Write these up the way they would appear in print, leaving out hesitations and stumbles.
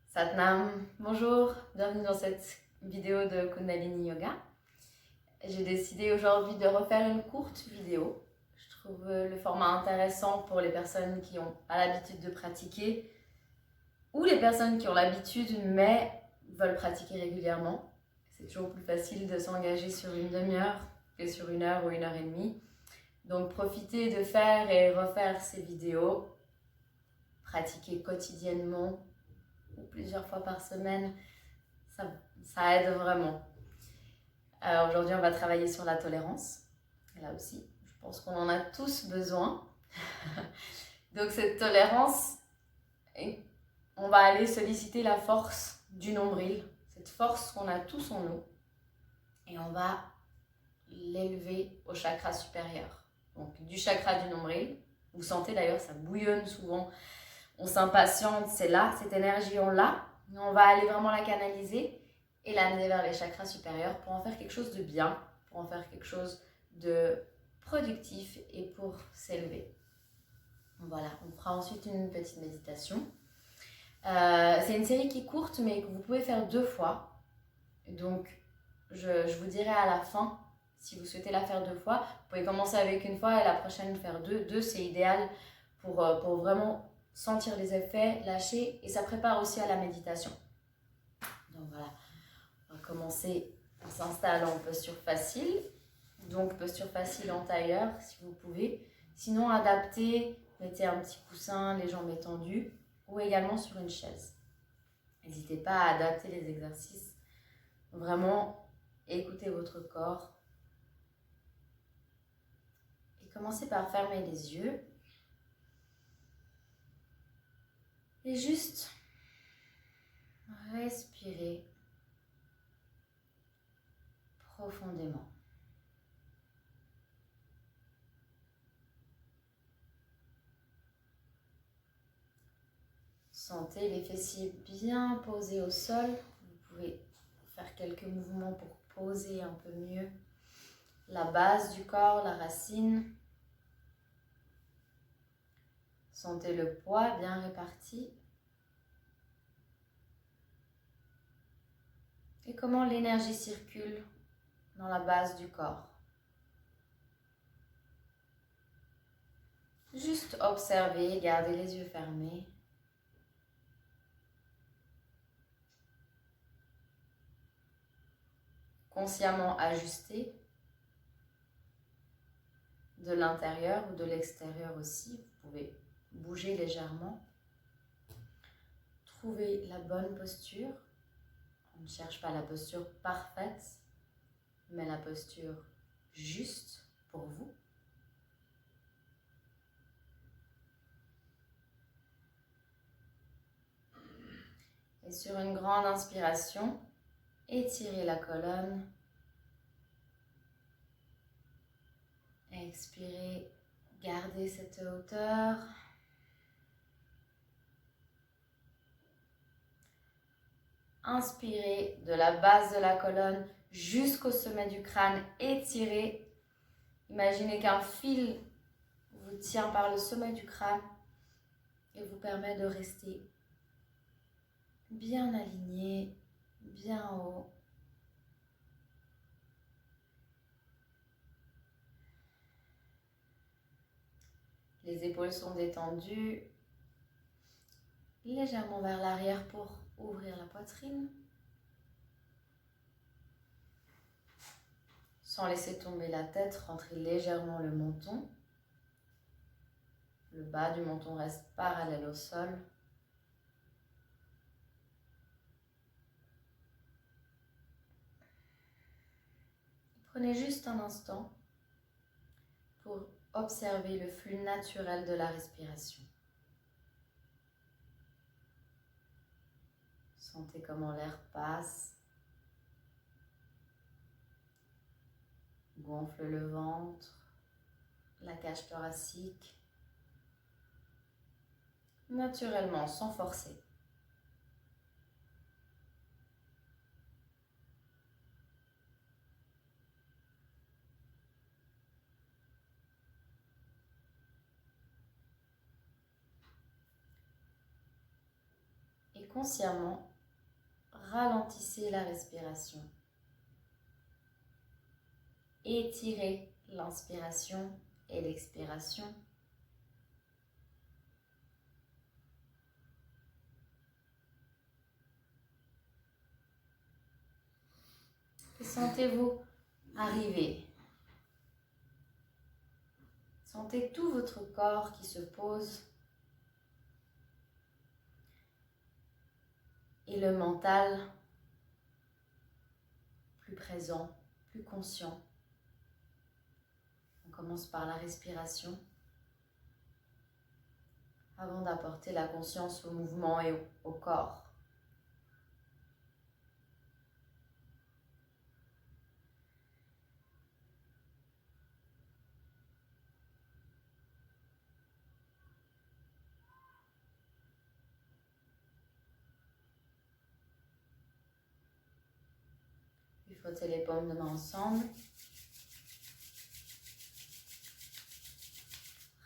Satnam, bonjour, bienvenue dans cette vidéo de Kundalini Yoga. J'ai décidé aujourd'hui de refaire une courte vidéo. Je trouve le format intéressant pour les personnes qui n'ont pas l'habitude de pratiquer ou les personnes qui ont l'habitude mais veulent pratiquer régulièrement. C'est toujours plus facile de s'engager sur une demi-heure que sur 1 heure ou 1 heure et demie. Donc profitez de faire et refaire ces vidéos, pratiquer quotidiennement ou plusieurs fois par semaine, ça aide vraiment. Alors aujourd'hui, on va travailler sur la tolérance. Là aussi, je pense qu'on en a tous besoin. Donc cette tolérance, on va aller solliciter la force du nombril, cette force qu'on a tous en nous, et on va l'élever au chakra supérieur. Donc du chakra du nombril, vous sentez d'ailleurs, ça bouillonne souvent, on s'impatiente, c'est là, cette énergie on l'a, on va aller vraiment la canaliser et l'amener vers les chakras supérieurs pour en faire quelque chose de bien, pour en faire quelque chose de productif et pour s'élever. Voilà, on fera ensuite une petite méditation. C'est une série qui est courte mais que vous pouvez faire 2 fois. Donc je vous dirai à la fin, si vous souhaitez la faire 2 fois, vous pouvez commencer avec 1 fois et la prochaine faire 2. 2 c'est idéal pour vraiment sentir les effets, lâcher, et ça prépare aussi à la méditation. Donc voilà, on va commencer en s'installant en posture facile. Donc posture facile en tailleur si vous pouvez. Sinon adaptez, mettez un petit coussin, les jambes étendues, ou également sur une chaise. N'hésitez pas à adapter les exercices. Vraiment, écoutez votre corps. Et commencez par fermer les yeux. Et juste respirez profondément. Sentez les fessiers bien posés au sol. Vous pouvez faire quelques mouvements pour poser un peu mieux la base du corps, la racine. Sentez le poids bien réparti. Et comment l'énergie circule dans la base du corps. Juste observez, gardez les yeux fermés. Consciemment ajustez de l'intérieur ou de l'extérieur aussi. Vous pouvez bouger légèrement. Trouvez la bonne posture. On ne cherche pas la posture parfaite, mais la posture juste pour vous. Et sur une grande inspiration, étirez la colonne. Expirez, gardez cette hauteur. Inspirez de la base de la colonne jusqu'au sommet du crâne, étirez. Imaginez qu'un fil vous tient par le sommet du crâne et vous permet de rester bien aligné, bien haut. Les épaules sont détendues, légèrement vers l'arrière pour ouvrir la poitrine. Sans laisser tomber la tête, rentrez légèrement le menton. Le bas du menton reste parallèle au sol. Prenez juste un instant pour observer le flux naturel de la respiration. Sentez comment l'air passe, gonfle le ventre, la cage thoracique, naturellement, sans forcer. consciemment, ralentissez la respiration. Étirez l'inspiration et l'expiration. Et sentez-vous arriver. Sentez tout votre corps qui se pose et le mental plus présent, plus conscient. On commence par la respiration avant d'apporter la conscience au mouvement et au corps. Frottez les paumes de main ensemble.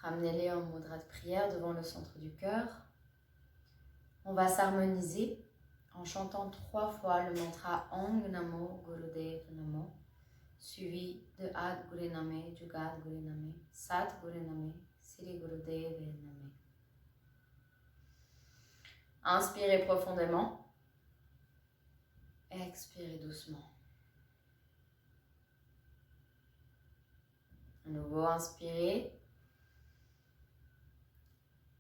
Ramenez-les en mudra de prière devant le centre du cœur. On va s'harmoniser en chantant 3 fois le mantra Om Namo Gurudev Namo, suivi de Ad Guru Name, Jugad Guru Name, Sat Guru Name, Sri Gurudev Name. Inspirez profondément. Expirez doucement. À nouveau, inspirez.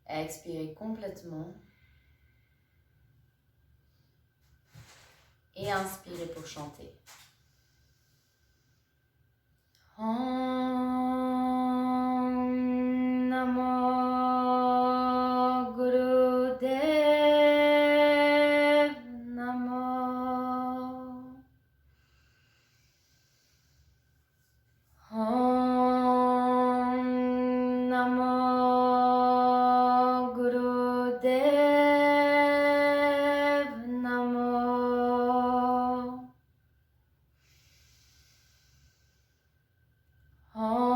Expirez complètement. Et inspirez pour chanter. Om Namo Gurudev Namo. Om Namo Gurudev Namo. Om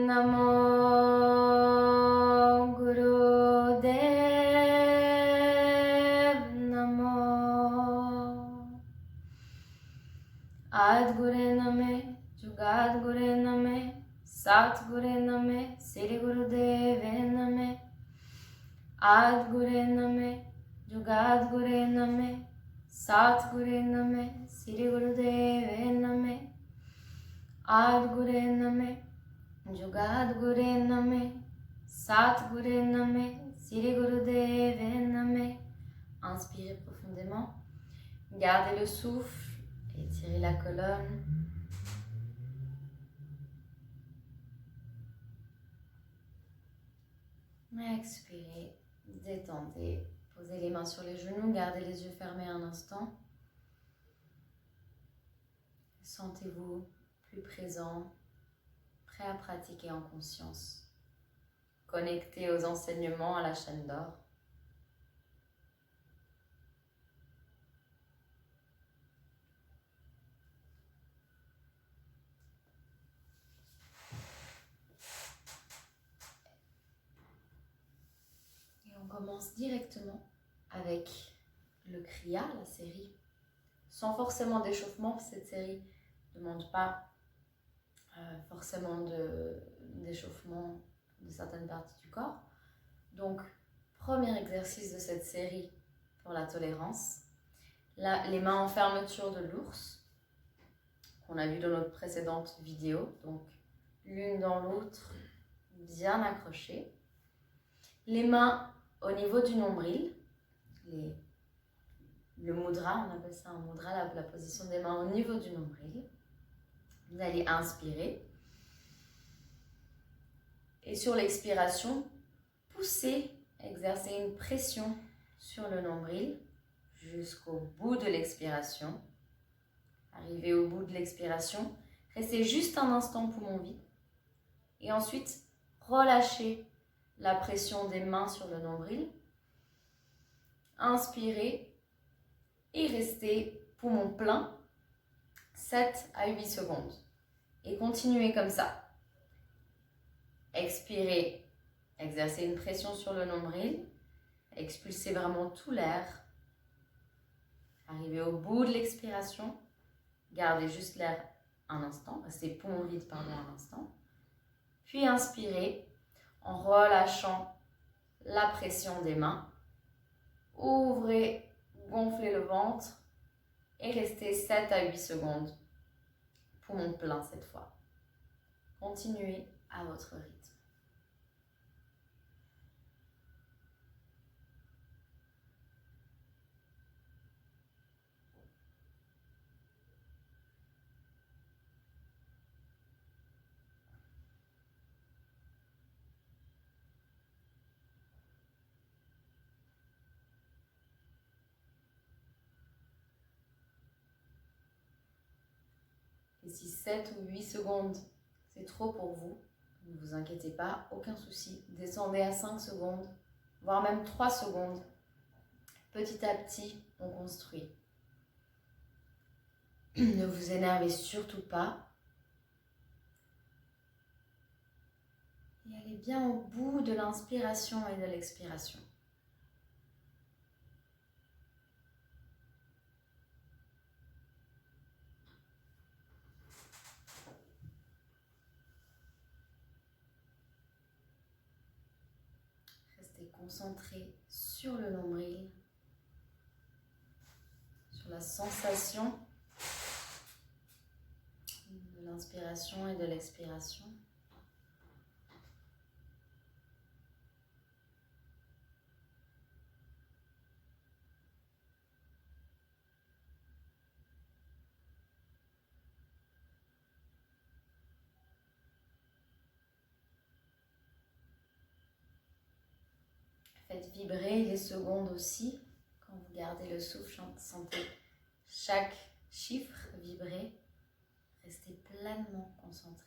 Namo Gurudev Namo. Ad Guru Name, Jugad Guru Name, Sat Guru Name, Sri Gurudev Name. Ad Guru Name, Jugad Guru Name, Sat Guru Name, Sri Gurudev Name. Ad Guru Name, Jugad Guru Name, Sat Guru Name, Sri Gurudev Name. Inspirez profondément. Gardez le souffle. Étirez la colonne. Expirez, détendez. Posez les mains sur les genoux, gardez les yeux fermés un instant. Sentez-vous plus présent, prêt à pratiquer en conscience. Connecté aux enseignements à la chaîne d'or. On commence directement avec le Kriya, la série, sans forcément d'échauffement. Cette série ne demande pas forcément d'échauffement de certaines parties du corps. Donc, premier exercice de cette série pour la tolérance. Là, les mains en fermeture de l'ours, qu'on a vu dans notre précédente vidéo. Donc, l'une dans l'autre, bien accrochées. Les mains au niveau du nombril, le mudra, on appelle ça un mudra, la position des mains au niveau du nombril. Vous allez inspirer. Et sur l'expiration, poussez, exercez une pression sur le nombril jusqu'au bout de l'expiration. Arrivez au bout de l'expiration, restez juste un instant poumon vide. Et ensuite, relâchez la pression des mains sur le nombril. Inspirez et restez poumon plein 7 à 8 secondes. Et continuez comme ça. Expirez, exercez une pression sur le nombril. expulsez vraiment tout l'air. Arrivez au bout de l'expiration. Gardez juste l'air un instant, restez poumon vide pardon un instant. Puis inspirez en relâchant la pression des mains. Ouvrez, gonflez le ventre et restez 7 à 8 secondes. Poumon plein cette fois. Continuez à votre rythme. Et si 7 ou 8 secondes, c'est trop pour vous, ne vous inquiétez pas, aucun souci. Descendez à 5 secondes, voire même 3 secondes. Petit à petit, on construit. Ne vous énervez surtout pas. Et allez bien au bout de l'inspiration et de l'expiration. Restez concentré sur le nombril, sur la sensation de l'inspiration et de l'expiration. Faites vibrer les secondes aussi. Quand vous gardez le souffle, sentez chaque chiffre vibrer. Restez pleinement concentré.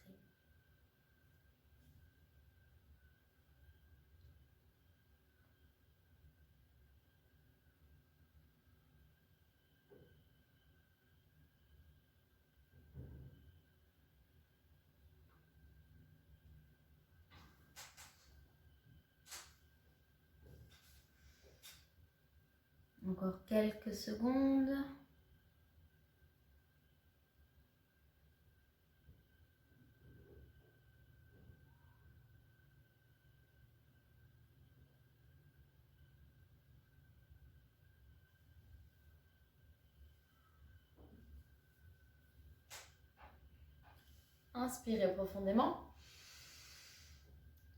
Encore quelques secondes. Inspirez profondément.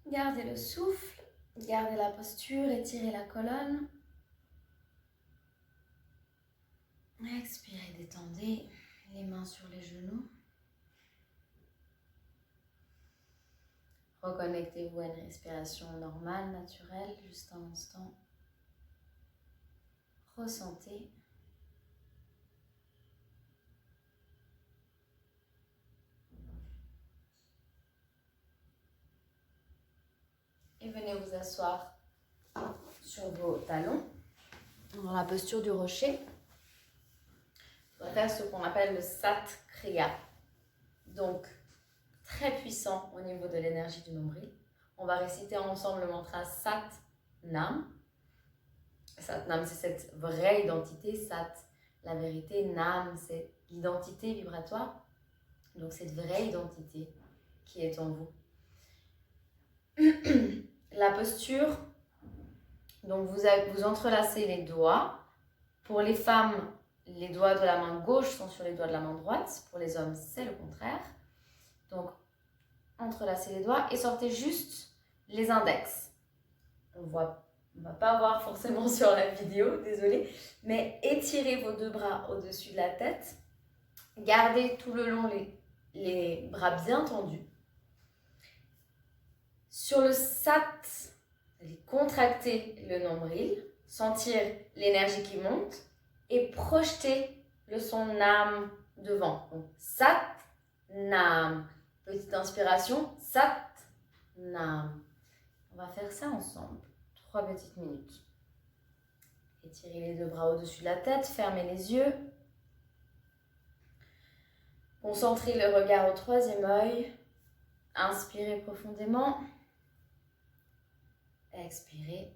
Gardez le souffle, gardez la posture, étirez la colonne. Expirez, détendez les mains sur les genoux. Reconnectez-vous à une respiration normale, naturelle, juste un instant. Ressentez. Et venez vous asseoir sur vos talons, dans la posture du rocher. On va faire ce qu'on appelle le Sat Kriya. Donc, très puissant au niveau de l'énergie du nombril. On va réciter ensemble le mantra Sat Nam. Sat Nam, c'est cette vraie identité. Sat, la vérité. Nam, c'est l'identité vibratoire. Donc, cette vraie identité qui est en vous. La posture, donc vous entrelacez les doigts. Pour les femmes, les doigts de la main gauche sont sur les doigts de la main droite. Pour les hommes, c'est le contraire. Donc, entrelacez les doigts et sortez juste les index. On ne va pas voir forcément sur la vidéo, désolée. Mais étirez vos deux bras au-dessus de la tête. Gardez tout le long les bras bien tendus. Sur le Sat, vous allez contracter le nombril, sentir l'énergie qui monte et projeter le son Nam devant. Donc, Sat, Nam. Petite inspiration, Sat, Nam. On va faire ça ensemble, 3 petites minutes. Étirez les deux bras au-dessus de la tête, fermez les yeux. Concentrez le regard au troisième œil. Inspirez profondément. Expirez.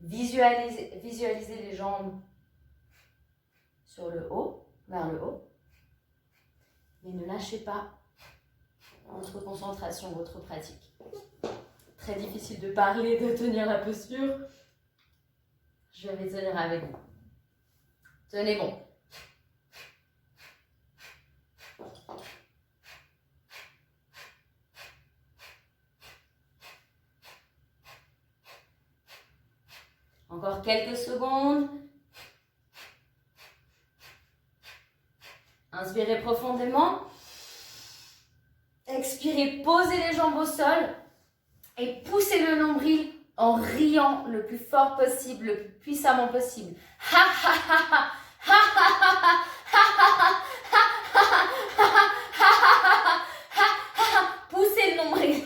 Visualisez les jambes sur le haut, vers le haut. Mais ne lâchez pas votre concentration, votre pratique. Très difficile de parler, de tenir la posture. Je vais tenir avec vous. Tenez bon. Encore quelques secondes. Inspirez profondément. Expirez, posez les jambes au sol et poussez le nombril en riant le plus fort possible, le plus puissamment possible. Ha ha ha ha ha ha ha ha. Poussez le nombril.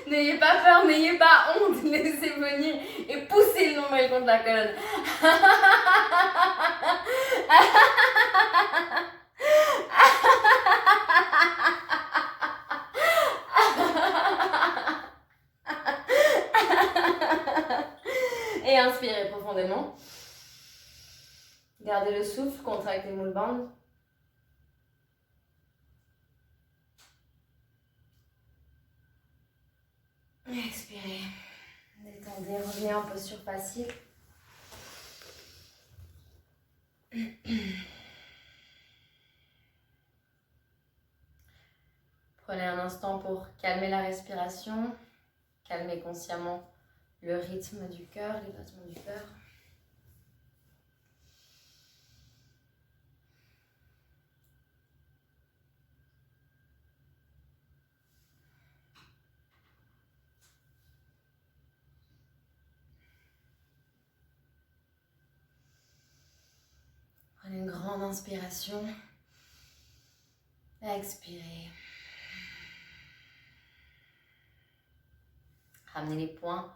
N'ayez pas peur, n'ayez pas honte, laissez venir et poussez le nombril contre la colonne. Et inspirez profondément. Gardez le souffle, contractez moule bande. Expirez. Détendez, revenez en posture passive. Prenez un instant pour calmer la respiration, calmer consciemment le rythme du cœur, les battements du cœur. Prenez une grande inspiration. Expirez. Ramenez les poings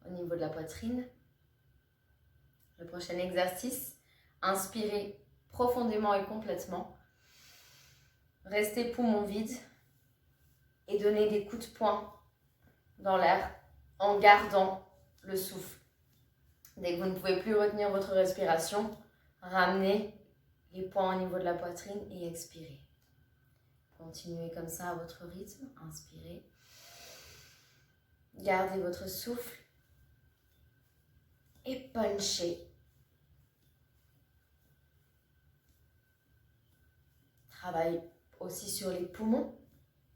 au niveau de la poitrine. Le prochain exercice, inspirez profondément et complètement. Restez poumon vide et donnez des coups de poing dans l'air en gardant le souffle. Dès que vous ne pouvez plus retenir votre respiration, ramenez les poings au niveau de la poitrine et expirez. Continuez comme ça à votre rythme. Inspirez. Gardez votre souffle et punchez. Travaille aussi sur les poumons,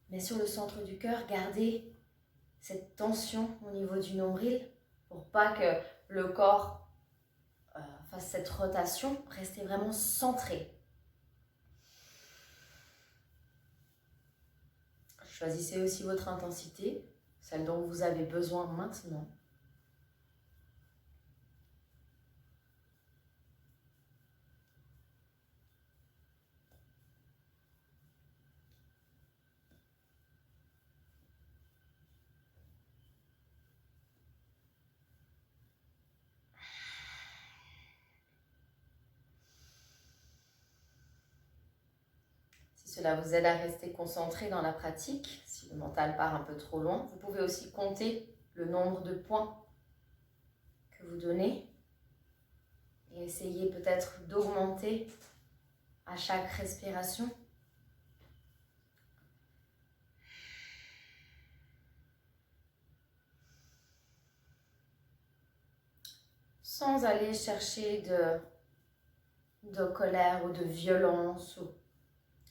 mais sur le centre du cœur, gardez cette tension au niveau du nombril pour pas que le corps fasse cette rotation. Restez vraiment centré. Choisissez aussi votre intensité, celle dont vous avez besoin maintenant. Si cela vous aide à rester concentré dans la pratique, si le mental part un peu trop loin, vous pouvez aussi compter le nombre de points que vous donnez et essayer peut-être d'augmenter à chaque respiration. Sans aller chercher de colère ou de violence, ou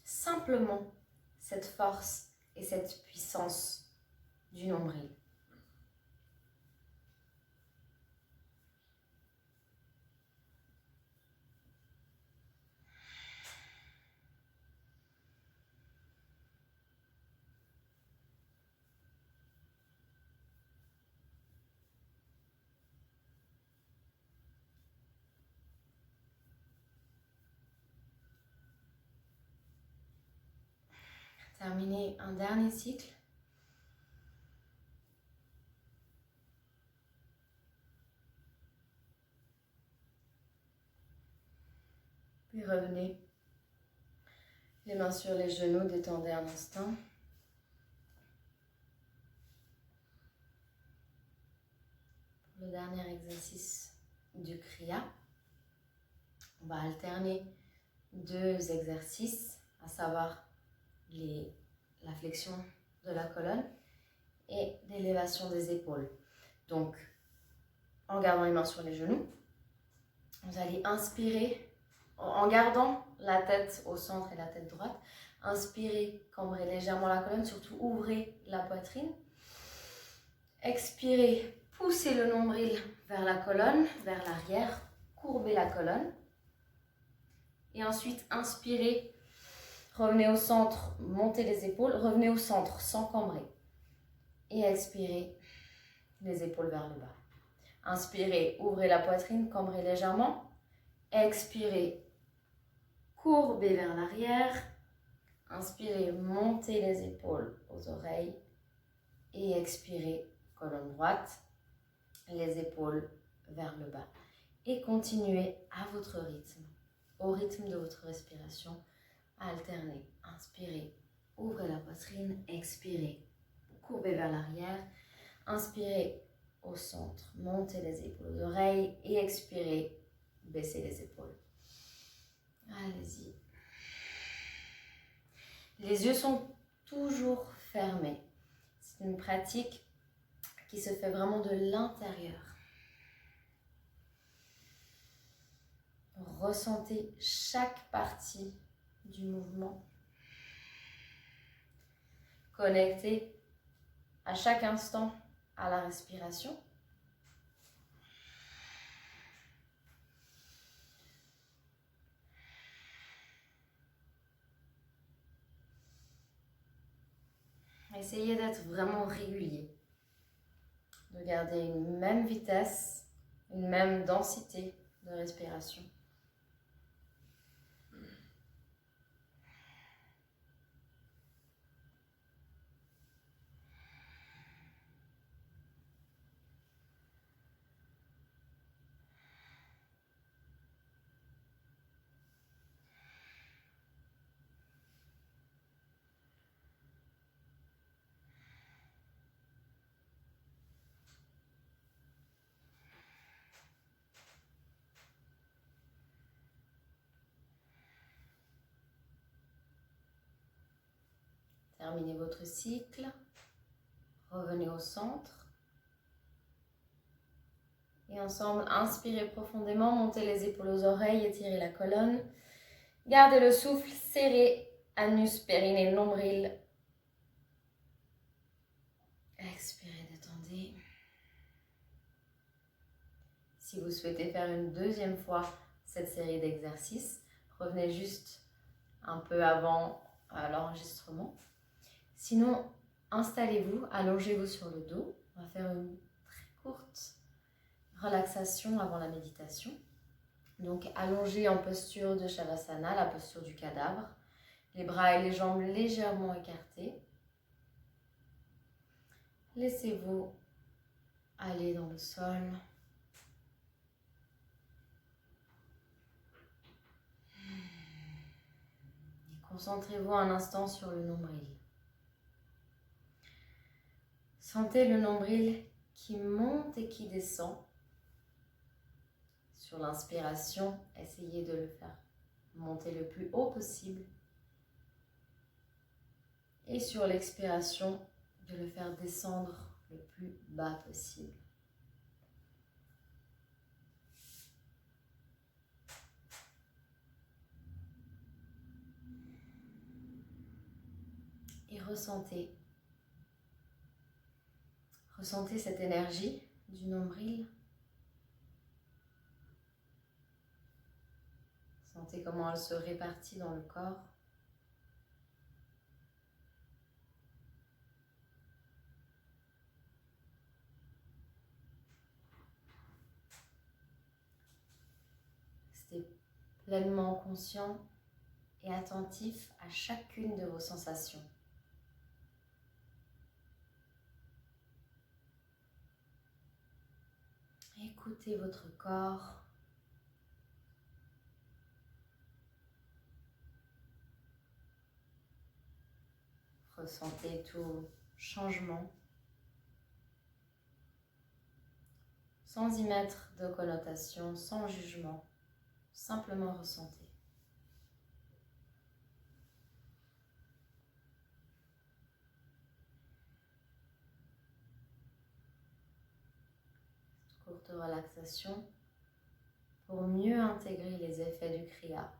simplement cette force et cette puissance du nombril. Terminez un dernier cycle. Puis revenez. Les mains sur les genoux, détendez un instant. Le dernier exercice du Kriya. On va alterner deux exercices, à savoir la flexion de la colonne et l'élévation des épaules. Donc, en gardant les mains sur les genoux, vous allez inspirer, en gardant la tête au centre et la tête droite. Inspirez, cambrez légèrement la colonne, surtout ouvrez la poitrine. Expirez, poussez le nombril vers la colonne, vers l'arrière, courbez la colonne. Et ensuite, inspirez, revenez au centre, montez les épaules, revenez au centre sans cambrer. Et expirez, les épaules vers le bas. Inspirez, ouvrez la poitrine, cambrez légèrement. Expirez, courbez vers l'arrière. Inspirez, montez les épaules aux oreilles. Et expirez, colonne droite, les épaules vers le bas. Et continuez à votre rythme, au rythme de votre respiration, à alterner. Inspirez, ouvrez la poitrine, expirez, courbez vers l'arrière. Inspirez au centre, montez les épaules aux oreilles et expirez, baissez les épaules. Allez-y. Les yeux sont toujours fermés. C'est une pratique qui se fait vraiment de l'intérieur. Ressentez chaque partie du mouvement. Connectez à chaque instant à la respiration. Essayez d'être vraiment régulier, de garder une même vitesse, une même densité de respiration. Terminez votre cycle, revenez au centre et ensemble, inspirez profondément, montez les épaules aux oreilles, étirez la colonne, gardez le souffle, serrez anus, périnée, nombril. Expirez, détendez. Si vous souhaitez faire une deuxième fois cette série d'exercices, revenez juste un peu avant l'enregistrement. Sinon, installez-vous, allongez-vous sur le dos. On va faire une très courte relaxation avant la méditation. Donc, allongez en posture de Shavasana, la posture du cadavre. Les bras et les jambes légèrement écartés. Laissez-vous aller dans le sol. Et concentrez-vous un instant sur le nombril. Sentez le nombril qui monte et qui descend. Sur l'inspiration, essayez de le faire monter le plus haut possible. Et sur l'expiration, de le faire descendre le plus bas possible. Et ressentez cette énergie du nombril. Sentez comment elle se répartit dans le corps. Restez pleinement conscient et attentif à chacune de vos sensations. Écoutez votre corps. Ressentez tout changement sans y mettre de connotation, sans jugement, simplement ressentez. Courte relaxation pour mieux intégrer les effets du Kriya.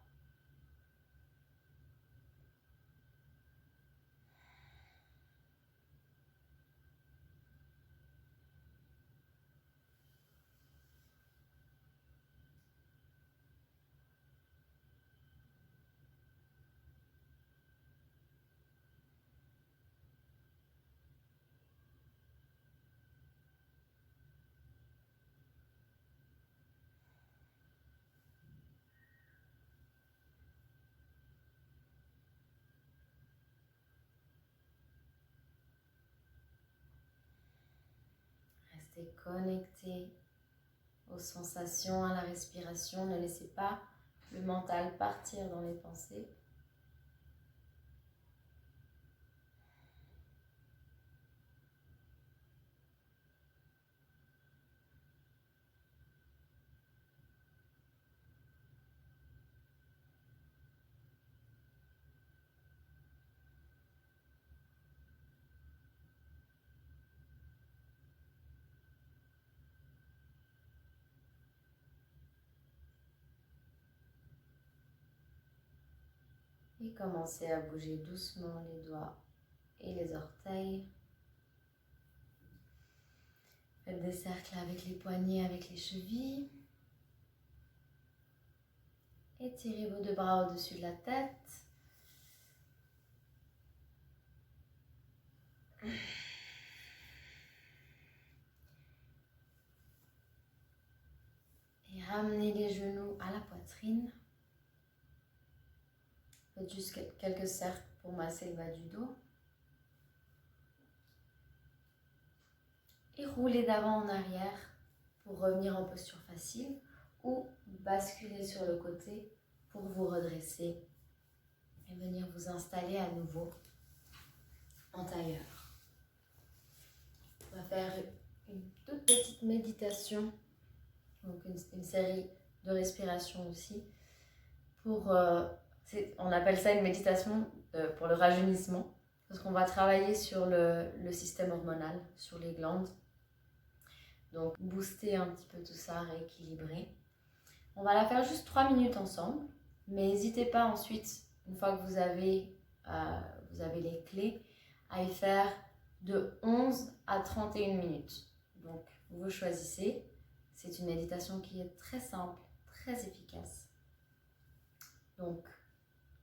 Restez connecté aux sensations, à la respiration. Ne laissez pas le mental partir dans les pensées. Et commencez à bouger doucement les doigts et les orteils. Faites des cercles avec les poignets, avec les chevilles. Étirez vos deux bras au-dessus de la tête. Et ramenez les genoux à la poitrine. Faites juste quelques cercles pour masser le bas du dos. Et roulez d'avant en arrière pour revenir en posture facile ou basculer sur le côté pour vous redresser et venir vous installer à nouveau en tailleur. On va faire une toute petite méditation, donc une série de respirations aussi pour... on appelle ça une méditation pour le rajeunissement, parce qu'on va travailler sur le système hormonal, sur les glandes. Donc, booster un petit peu tout ça, rééquilibrer. On va la faire juste 3 minutes ensemble, mais n'hésitez pas ensuite, une fois que vous avez les clés, à y faire de 11 à 31 minutes. Donc, vous choisissez. C'est une méditation qui est très simple, très efficace. Donc,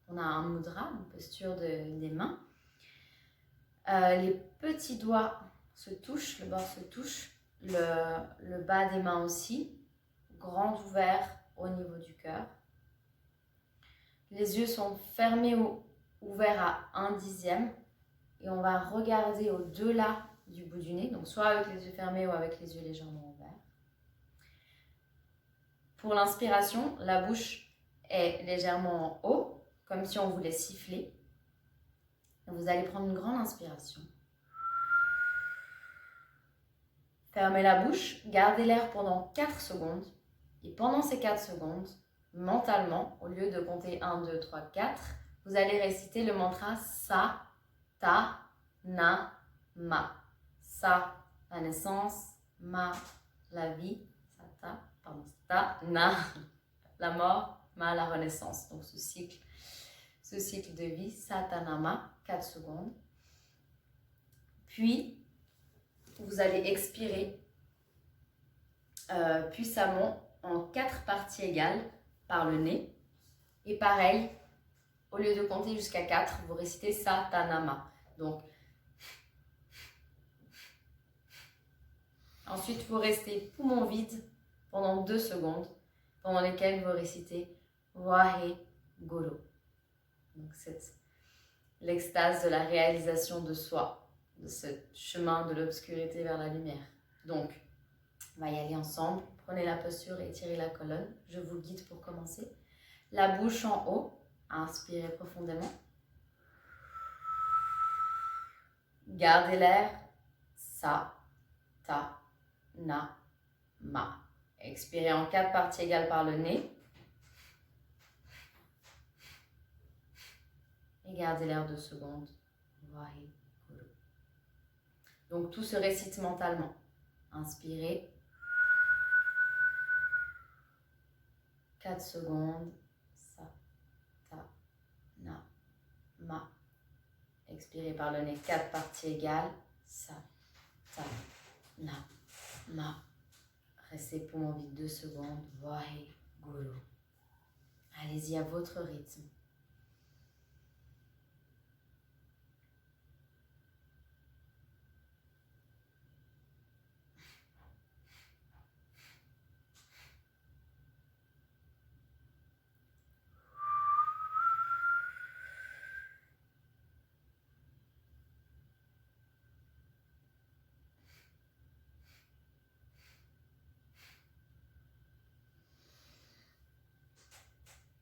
on a un mudra, une posture des mains. Les petits doigts se touchent, le bord se touche, le bas des mains aussi, grand ouvert au niveau du cœur. Les yeux sont fermés ou ouverts à 1/10 et on va regarder au-delà du bout du nez, donc soit avec les yeux fermés ou avec les yeux légèrement ouverts. Pour l'inspiration, la bouche est légèrement en haut, comme si on voulait siffler. Vous allez prendre une grande inspiration. Fermez la bouche, gardez l'air pendant 4 secondes. Et pendant ces 4 secondes, mentalement, au lieu de compter 1, 2, 3, 4, vous allez réciter le mantra Sa, Ta, Na, Ma. Sa, la naissance, Ma, la vie, Ta, Na, la mort, Ma, la renaissance. Donc ce cycle de vie, Satanama, 4 secondes. Puis, vous allez expirer puissamment en 4 parties égales par le nez. Et pareil, au lieu de compter jusqu'à 4, vous récitez Satanama. Donc, ensuite, vous restez poumon vide pendant 2 secondes, pendant lesquelles vous récitez Wahe Guru. Donc, c'est l'extase de la réalisation de soi, de ce chemin de l'obscurité vers la lumière. Donc, on va y aller ensemble Prenez la posture et étirez la colonne. Je vous guide pour commencer. La bouche en haut. Inspirez profondément. Gardez l'air. Sa, ta, na, ma. Expirez en 4 parties égales par le nez. Et gardez l'air 2 secondes. Vaheguru. Donc tout se récite mentalement. Inspirez. 4 secondes. Sa, ta, na, ma. Expirez par le nez. 4 parties égales. Sa, ta, na, ma. Restez poumon vide 2 secondes. Vaheguru. Allez-y à votre rythme.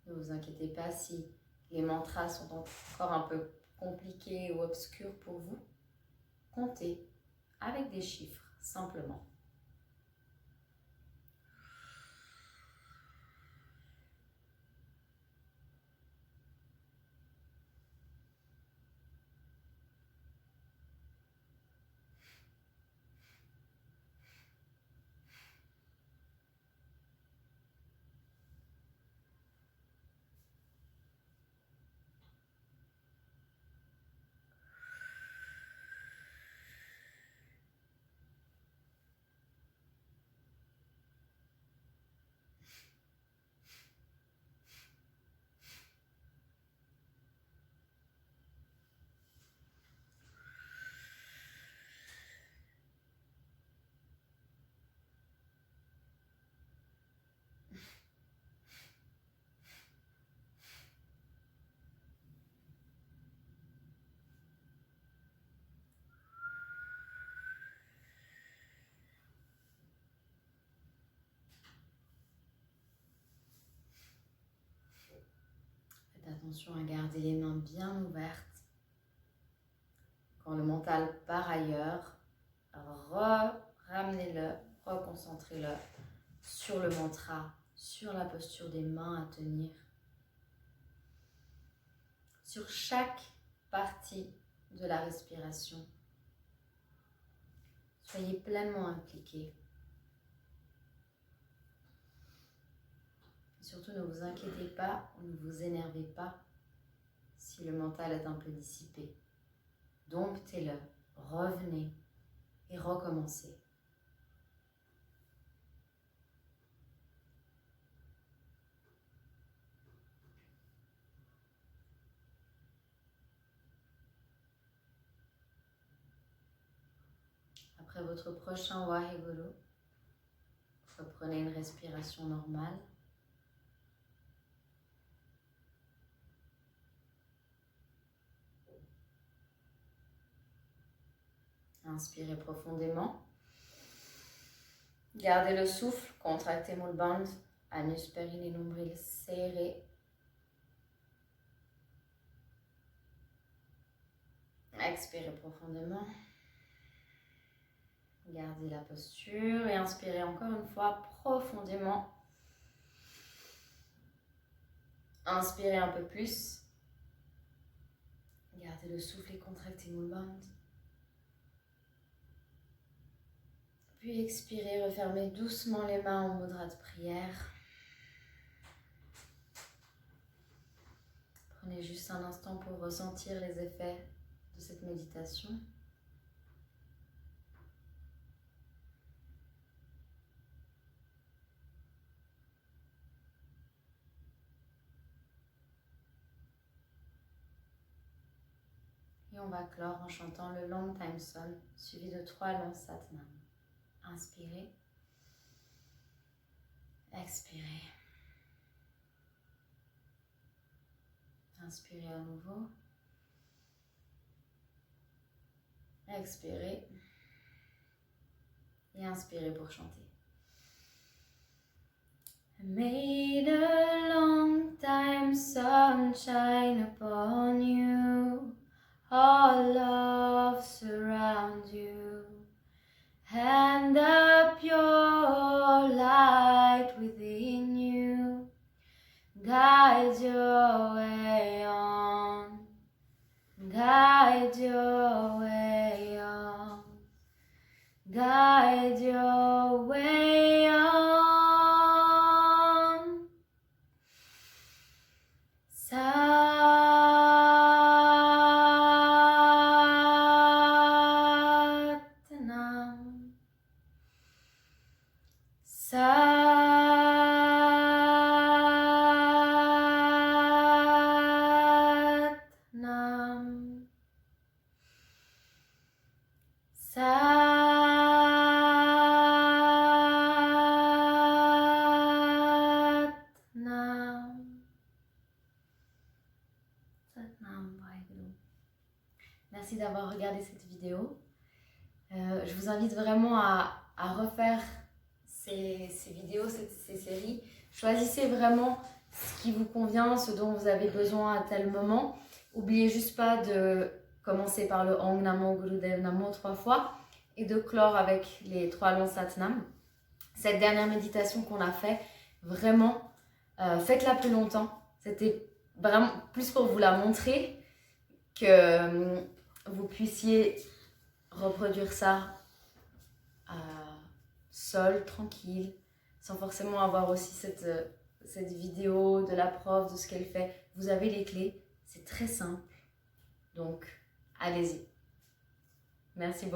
Ne vous inquiétez pas si les mantras sont encore un peu compliqués ou obscurs pour vous. Comptez avec des chiffres, simplement. Faites attention à garder les mains bien ouvertes. Quand le mental part ailleurs, ramenez-le, reconcentrez-le sur le mantra, sur la posture des mains à tenir, sur chaque partie de la respiration. Soyez pleinement impliqués. Et surtout, ne vous inquiétez pas ou ne vous énervez pas si le mental est un peu dissipé. Domptez-le, revenez et recommencez. Après votre prochain Vaheguru, reprenez une respiration normale. Inspirez profondément. Gardez le souffle, contractez Mulbandh, anus, périnée, nombril serré. Expirez profondément. Gardez la posture et inspirez encore une fois profondément. Inspirez un peu plus. Gardez le souffle et contractez Mulbandh. Puis expirez, refermez doucement les mains en mudra de prière. Prenez juste un instant pour ressentir les effets de cette méditation. Et on va clore en chantant le Long Time Sun, suivi de 3 longs Satnam. Inspirez. Expirez. Inspirez à nouveau. Expirez. Et inspirez pour chanter. I made a long time sunshine upon you, all love surround you, and the pure light within you guides your way on, guide your way on, guide your way on. Satnam, Satnam, Satnam, Satnam Vaheguru. Merci d'avoir regardé cette vidéo. Je vous invite vraiment à refaire ces vidéos, ces séries. Choisissez vraiment ce qui vous convient, ce dont vous avez besoin à tel moment. N'oubliez juste pas de commencer par le Om Namo Gurudev Namo 3 fois et de clore avec les 3 longs Satnam. Cette dernière méditation qu'on a fait, vraiment, faites-la plus longtemps. C'était vraiment plus pour vous la montrer que vous puissiez reproduire ça seul, tranquille, sans forcément avoir aussi cette vidéo de la prof, de ce qu'elle fait. Vous avez les clés, c'est très simple, donc allez-y. Merci beaucoup.